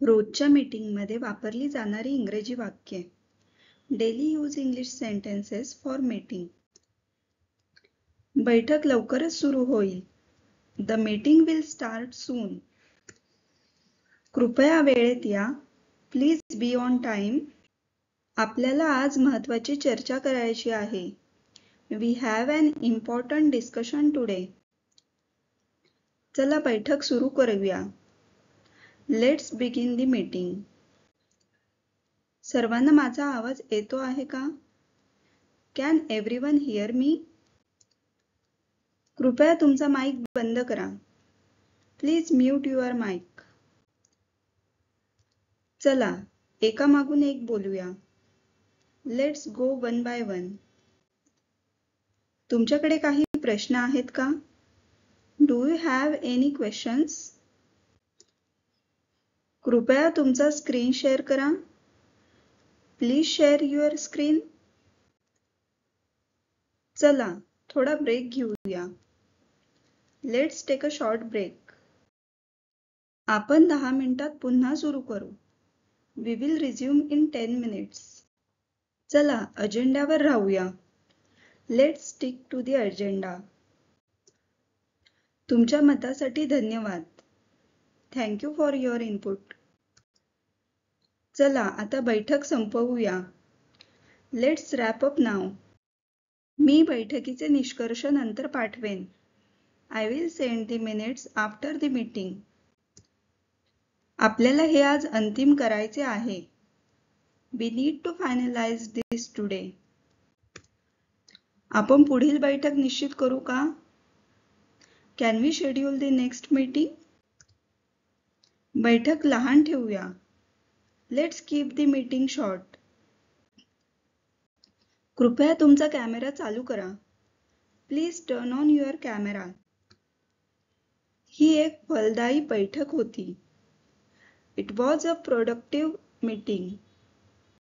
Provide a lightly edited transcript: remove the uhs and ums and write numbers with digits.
रोजच्या मीटिंगमध्ये वापरली जाणारी इंग्रजी वाक्ये. Daily use English sentences for meeting. बैठक लवकरच सुरू होईल. The meeting will start soon. कृपया वेळेत या. Please be on time. आपल्याला आज महत्त्वाची चर्चा करायची आहे. We have an important discussion today. चला बैठक सुरू करूया. Let's begin the meeting. सर्वांना माझा आवाज येतो आहे का? Can everyone hear me? कृपया तुमचा माईक बंद करा. Please mute your mic. चला एकामागून एक बोलूया. Let's go one by one. तुमच्याकडे काही प्रश्न आहेत का? Do you have any questions? कृपया तुमचा स्क्रीन शेअर करा. Please share your screen. चला थोडा ब्रेक घेऊया. Let's take a short break. आपण 10 मिनिटात पुन्हा सुरू करू. We will resume in 10 minutes. चला अजेंड्यावर राहूया. Let's stick to the agenda. तुमच्या मतासाठी धन्यवाद. Thank you for your input. चला आता बैठक संपवूया. Let's wrap up now. मी बैठकीचे निष्कर्ष नंतर पाठवेन. I will send the minutes after the meeting. आपल्याला हे आज अंतिम करायचे आहे. We need to finalize this today. आपण पुढील बैठक निश्चित करू का? Can we schedule the next meeting? बैठक लहान ठेवूया. Let's keep the meeting short. कृपया तुमचा कॅमेरा चालू करा. Please turn on your camera. ही एक फलदायी बैठक होती. It was a productive meeting.